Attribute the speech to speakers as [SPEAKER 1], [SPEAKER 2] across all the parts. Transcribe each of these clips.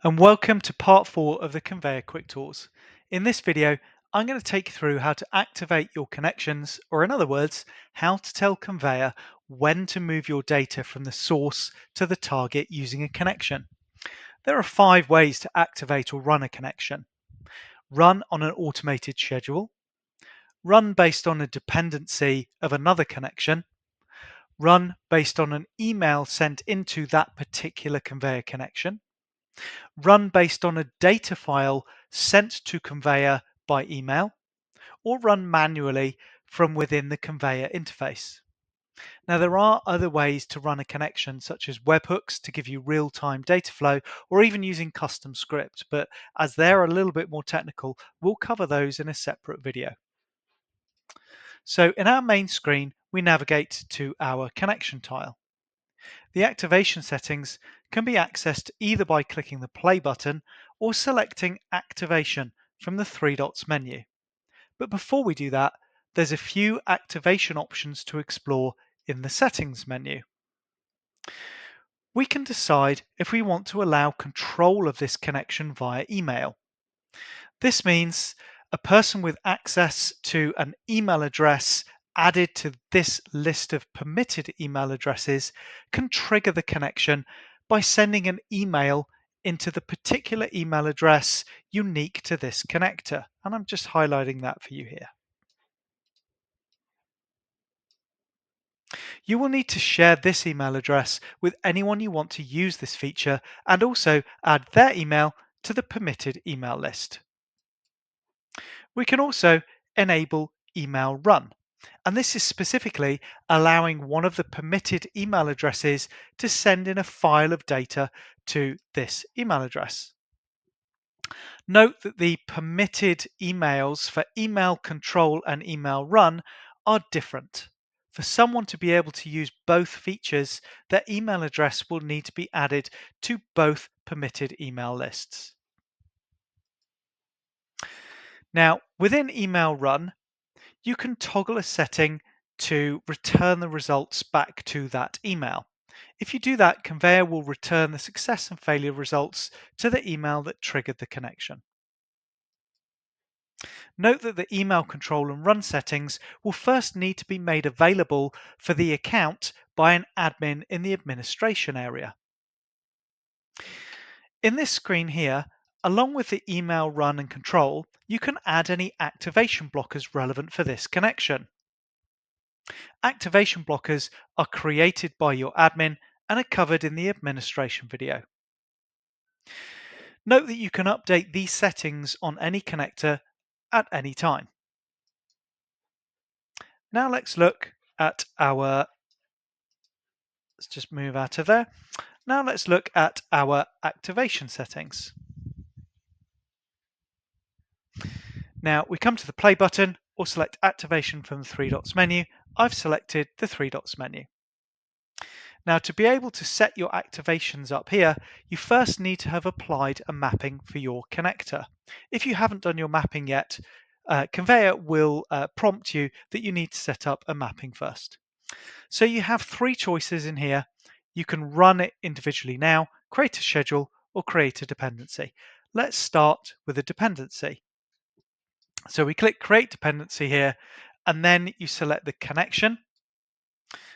[SPEAKER 1] And welcome to part 4 of the Conveyor Quick Tours. In this video, I'm going to take you through how to activate your connections, or in other words, how to tell Conveyor when to move your data from the source to the target using a connection. There are 5 ways to activate or run a connection. Run on an automated schedule, run based on a dependency of another connection, run based on an email sent into that particular Conveyor connection, run based on a data file sent to Conveyor by email, or run manually from within the Conveyor interface. Now, there are other ways to run a connection, such as webhooks to give you real-time data flow, or even using custom script, but as they're a little bit more technical, we'll cover those in a separate video. So in our main screen, we navigate to our connection tile. The activation settings can be accessed either by clicking the play button or selecting activation from the 3 dots menu. But before we do that, there's a few activation options to explore in the settings menu. We can decide if we want to allow control of this connection via email. This means a person with access to an email address added to this list of permitted email addresses can trigger the connection by sending an email into the particular email address unique to this connector. And I'm just highlighting that for you here. You will need to share this email address with anyone you want to use this feature and also add their email to the permitted email list. We can also enable email run, and this is specifically allowing one of the permitted email addresses to send in a file of data to this email address. Note that the permitted emails for email control and email run are different. For someone to be able to use both features, their email address will need to be added to both permitted email lists. Now, within email run, you can toggle a setting to return the results back to that email. If you do that, Conveyor will return the success and failure results to the email that triggered the connection. Note that the email control and run settings will first need to be made available for the account by an admin in the administration area. In this screen here, along with the email run and control, you can add any activation blockers relevant for this connection. Activation blockers are created by your admin and are covered in the administration video. Note that you can update these settings on any connector at any time. Now let's look at let's just move out of there. Now let's look at our activation settings. Now we come to the play button or select activation from the 3 dots menu. I've selected the 3 dots menu. Now to be able to set your activations up here, you first need to have applied a mapping for your connector. If you haven't done your mapping yet, Conveyor will prompt you that you need to set up a mapping first. So you have 3 choices in here. You can run it individually now, create a schedule, or create a dependency. Let's start with a dependency. So we click create dependency here, and then you select the connection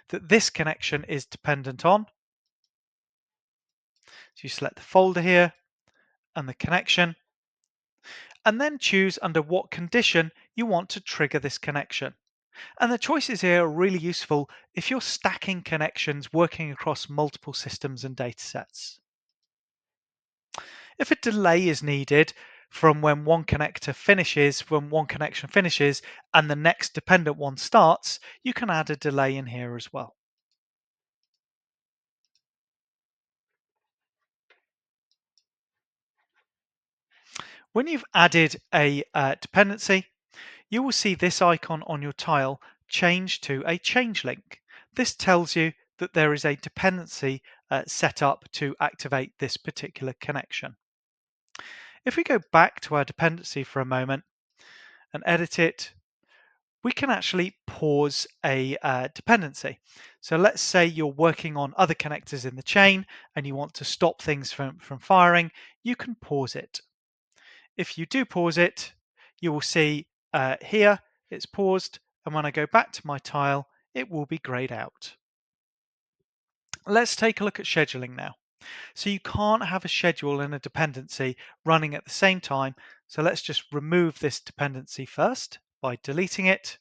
[SPEAKER 1] that this connection is dependent on. So you select the folder here and the connection, and then choose under what condition you want to trigger this connection. And the choices here are really useful if you're stacking connections working across multiple systems and datasets. If a delay is needed from when one connection finishes and the next dependent one starts, you can add a delay in here as well. When you've added a dependency, you will see this icon on your tile change to a change link. This tells you that there is a dependency set up to activate this particular connection. If we go back to our dependency for a moment and edit it, we can actually pause a dependency. So let's say you're working on other connectors in the chain and you want to stop things from firing, you can pause it. If you do pause it, you will see here it's paused, and when I go back to my tile, it will be grayed out. Let's take a look at scheduling now. So you can't have a schedule and a dependency running at the same time. So let's just remove this dependency first by deleting it.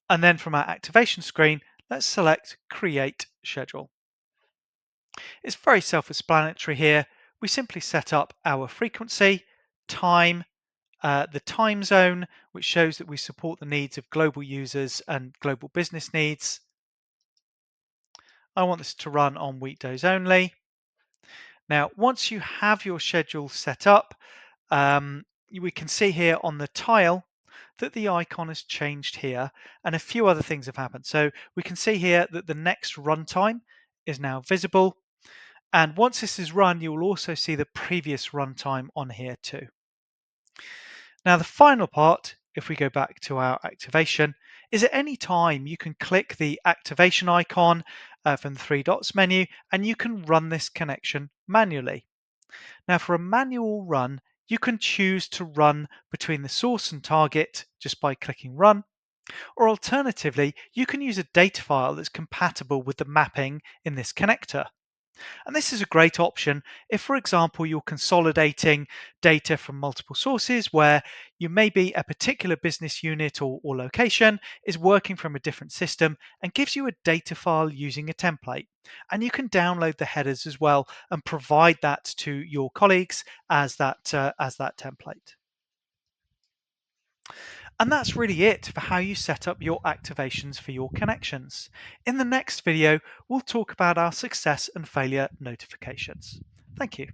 [SPEAKER 1] And then from our activation screen, let's select Create Schedule. It's very self-explanatory here. We simply set up our frequency, time, the time zone, which shows that we support the needs of global users and global business needs. I want this to run on weekdays only. Now, once you have your schedule set up, we can see here on the tile that the icon has changed here and a few other things have happened. So we can see here that the next runtime is now visible. And once this is run, you will also see the previous runtime on here too. Now, the final part, if we go back to our activation, is at any time you can click the activation icon from the three dots menu and you can run this connection manually. Now, for a manual run, you can choose to run between the source and target just by clicking run, or alternatively, you can use a data file that's compatible with the mapping in this connector. And this is a great option if, for example, you're consolidating data from multiple sources where you maybe a particular business unit or location is working from a different system and gives you a data file using a template. And you can download the headers as well and provide that to your colleagues as that template. And that's really it for how you set up your activations for your connections. In the next video, we'll talk about our success and failure notifications. Thank you.